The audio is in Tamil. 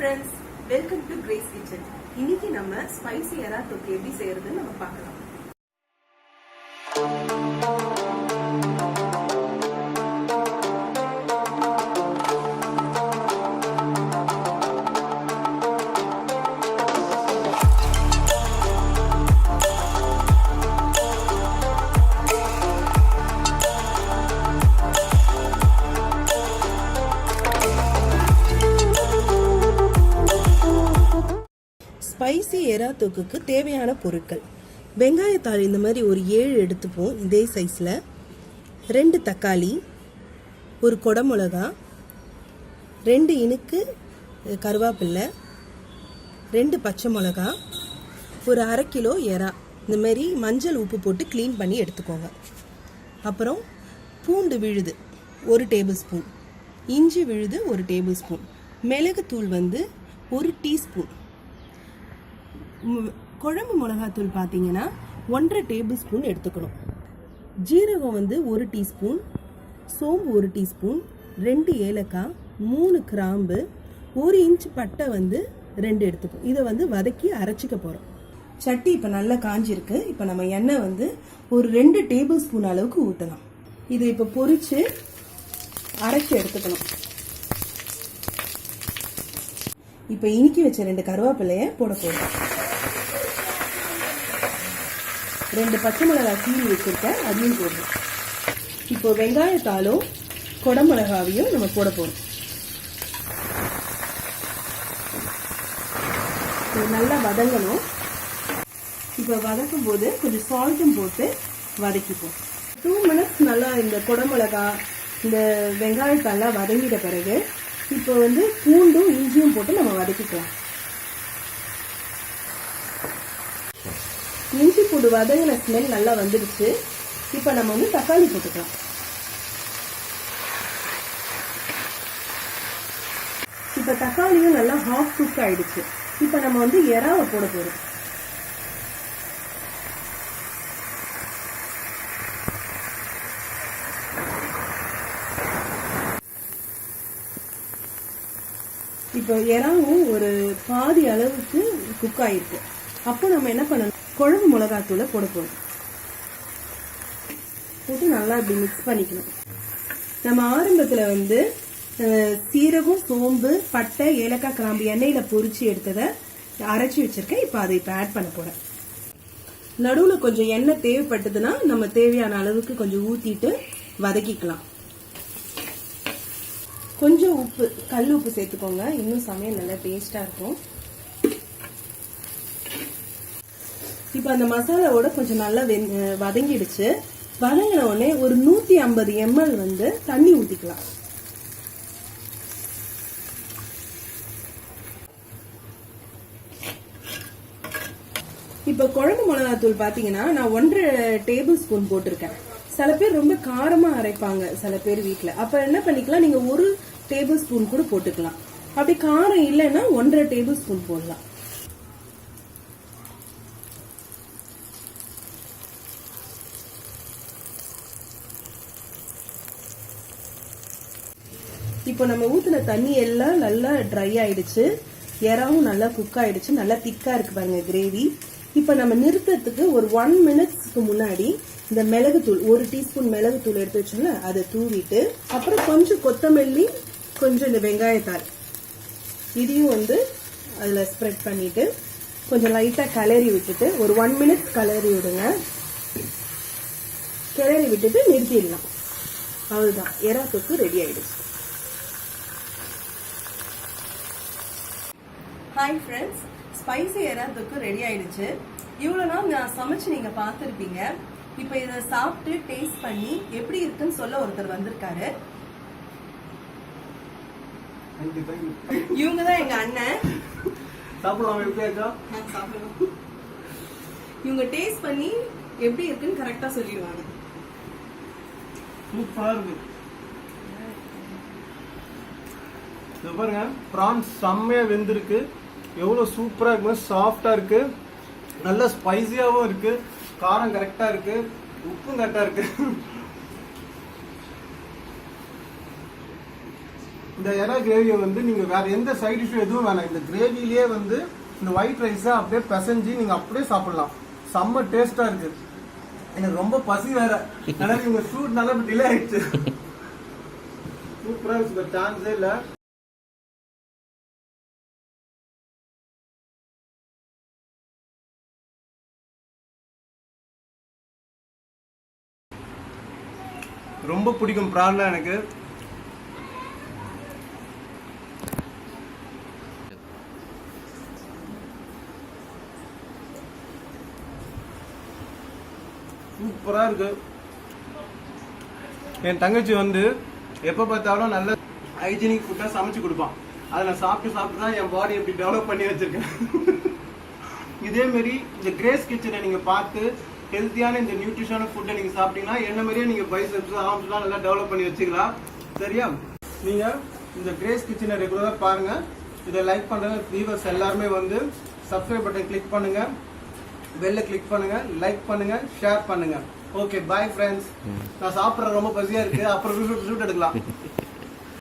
friends, welcome to Grace Kitchen. இன்னைக்கு நம்ம ஸ்பைசி எறா தொக்கு எப்படி செய்யறதுன்னு நம்ம பார்க்கலாம். ஸ்பைசி எறா தொக்குக்கு தேவையான பொருட்கள்: வெங்காயத்தாள் இந்த மாதிரி ஒரு 7 எடுத்துப்போம் இதே சைஸில், 2 தக்காளி, ஒரு கொடமிளகா, 2 இனுக்கு கருவேப்பிலை, 2 பச்சை மிளகா, ஒரு 1/2 கிலோ எறா இந்த மாதிரி மஞ்சள் உப்பு போட்டு க்ளீன் பண்ணி எடுத்துக்கோங்க. அப்புறம் பூண்டு விழுது 1 டேபிள் ஸ்பூன், இஞ்சி விழுது 1 டேபிள் ஸ்பூன், மிளகுத்தூள் 1 டீஸ்பூன், குழம்பு மிளகாத்தூள் பார்த்தீங்கன்னா 1/2 டேபிள் ஸ்பூன் எடுத்துக்கணும். ஜீரகம் 1 டீஸ்பூன், சோம்பு 1 டீஸ்பூன், 2 ஏலக்காய், 3 கிராம்பு, 1 இன்ச் பட்டை 2 எடுத்துப்போம். இதை வதக்கி அரைச்சிக்க போகிறோம். சட்டி இப்போ நல்லா காஞ்சிருக்கு. இப்போ நம்ம எண்ணெய் ஒரு 2 டேபிள் ஸ்பூன் அளவுக்கு ஊற்றலாம். இதை இப்போ பொரிச்சு அரைச்சி எடுத்துக்கணும். இப்போ இனிக்கி வச்ச 2 கருவேப்பிலையை போட போகிறோம். 2 பச்சை மிளகாய் கீழி வச்சிருக்கேன், அதையும் போடுறோம். இப்போ வெங்காயத்தாலும் கொடமிளகாவையும் நம்ம போட போறோம். நல்லா வதங்கணும். இப்போ வதக்கும் போது கொஞ்சம் சால்ட்டும் போட்டு வதக்கிப்போம். 2 மினிட்ஸ் நல்லா இந்த கொடமிளகா இந்த வெங்காயத்தாலாம் வதங்கிட்ட பிறகு இப்போ பூண்டும் இஞ்சியும் போட்டு நம்ம வதக்கிக்கலாம். இஞ்சி பூண்டு வதங்கின ஸ்மெல் நல்லா வந்துடுச்சு. இப்போ நம்ம தக்காளி போட்டுக்கலாம். இப்போ தக்காளியும் நல்லா ஹாஃப் குக் ஆயிடுச்சு. இப்போ நம்ம எறாவை போட போறோம். இப்போ எறாவும் ஒரு பாதி அளவுக்கு குக் ஆயிருக்கு. அப்போ நம்ம என்ன பண்ணணும், குழம்பு மிளகாத்தூளை போட போறோம். போட்டு நல்லா இப்படி மிக்ஸ் பண்ணிக்கணும். நம்ம ஆரம்பத்தில் சீரகம், சோம்பு, பட்டை, ஏலக்காய், கிராம்பு எண்ணெயில பொரிச்சு எடுத்ததை அரைச்சி வச்சிருக்கேன். இப்போ அதை இப்போ ஆட் பண்ண போறேன். நடுவில் கொஞ்சம் எண்ணெய் தேவைப்பட்டதுன்னா நம்ம தேவையான அளவுக்கு கொஞ்சம் ஊத்திட்டு வதக்கிக்கலாம். கொஞ்சம் உப்பு, கல் உப்பு சேர்த்துக்கோங்க, இன்னும் சமையல் நல்லா டேஸ்டா இருக்கும். இப்போ அந்த மசாலாவோட கொஞ்சம் நல்லா வதங்கிடுச்சு. வதங்கின உடனே ஒரு 150 ml தண்ணி ஊத்திக்கலாம். இப்போ குழம்பு மிளகாத்தூள் பாத்தீங்கன்னா நான் 1.5 டேபிள் ஸ்பூன் போட்டிருக்கேன். சில பேர் ரொம்ப காரமா அரைப்பாங்க சில பேர் வீட்டுல. அப்ப என்ன பண்ணிக்கலாம், நீங்க 1 டேபிள் ஸ்பூன் கூட போட்டுக்கலாம். அப்படி காரம் இல்லைன்னா 1.5 டேபிள் ஸ்பூன் போடலாம். இப்போ நம்ம ஊத்துன தண்ணி எல்லாம் நல்லா ட்ரை ஆயிடுச்சு. எறாவும் நல்லா குக் ஆயிடுச்சு. நல்லா திக்கா இருக்கு பாருங்க கிரேவி. இப்போ நம்ம நிறுத்தத்துக்கு ஒரு 1 மினிட்ஸ்க்கு முன்னாடி இந்த மிளகுத்தூள் 1 டீஸ்பூன் மிளகுத்தூள் எடுத்து வச்சோம்ல அதை தூவிட்டு, அப்புறம் கொஞ்சம் கொத்தமல்லி, கொஞ்சம் இந்த வெங்காயத்தாள் இதையும் அதுல ஸ்ப்ரெட் பண்ணிட்டு கொஞ்சம் லைட்டா கிளறி விட்டுட்டு ஒரு 1 மினிட் கிளறி விடுங்க. கிளறி விட்டுட்டு நிறுத்திடலாம். அவ்வளவுதான், எறா தொக்கு ரெடி ஆயிடுச்சு. ஹாய் ஃப்ரெண்ட்ஸ், ஸ்பைசி எறா தொக்கு ரெடி ஆயிடுச்சு. இவ்வளவு நாள் நான் சமைச்சு நீங்க பார்த்திருப்பீங்க. இப்ப இதை சாப்பிட்டு டேஸ்ட் பண்ணி எப்படி இருக்குன்னு சொல்ல ஒருத்தர் வந்திருக்காரு. இவங்க தான் எங்க அண்ணன். இவங்க டேஸ்ட் பண்ணி எப்படி இருக்குன்னு கரெக்டா சொல்லிடுவாங்க. பாருங்க, பிரான்ஸ் செம்மையா வெந்திருக்கு. எவ்வளவு சூப்பரா இருக்கு, சாஃப்டா இருக்கு, நல்ல ஸ்பைசியாவும் இருக்கு, காரம் கரெக்டா இருக்கு, உப்பும் கரெக்டா இருக்கு. இந்த எறா கிரேவியை வந்து நீங்க வேற எந்த சைட் டிஷ் எதுவும் வேணாம், இந்த கிரேவிலேயே வந்து இந்த ஒயிட் ரைஸை அப்படியே பிசைஞ்சு நீங்க அப்படியே சாப்பிடலாம். செம்ம டேஸ்டா இருக்கு. எனக்கு ரொம்ப பசி வேற, அதனால நீங்க ஷூட் நல்லா டிலே ஆயிடுச்சு. சூப்பரா இருக்கு, சான்ஸே இல்ல. ரொம்ப பிடிக்கும் ப்ரான்லாம் எனக்கு. சூப்பரா இருக்கு. என் தங்கச்சி வந்து எப்ப பார்த்தாலும் நல்ல ஹைஜீனிக் ஃபுட்டா சமைச்சு கொடுப்பான். அதை நான் சாப்பிட்டு தான் என் பாடி எப்படி டெவலப் பண்ணி வச்சிருக்கேன். இதே மாதிரி இந்த கிரேஸ் கிச்சனை நீங்க பார்த்து ஹெல்த்தியான இந்த நியூட்ரிஷனான ஃபுட்டை நீங்க சாப்பிட்டீங்கன்னா என்ன மாதிரியே நீங்க பைசெப்ஸ் ஆர்ம்ஸ்லாம் நல்லா டெவலப் பண்ணி வச்சுக்கலாம். சரியா? நீங்க இந்த கிரேஸ் கிச்சனை ரெகுலரா பாருங்க. இதை லைக் பண்ணுங்க. வியூவர்ஸ் எல்லாருமே வந்து சப்ஸ்கிரைப் பட்டன் கிளிக் பண்ணுங்க, பெல்ல கிளிக் பண்ணுங்க, லைக் பண்ணுங்க, ஷேர் பண்ணுங்க. Okay, bye friends. நான் சாப்பிட்ற ரொம்ப பசியா இருக்கு, அப்புறம் ஷூட் எடுக்கலாம்.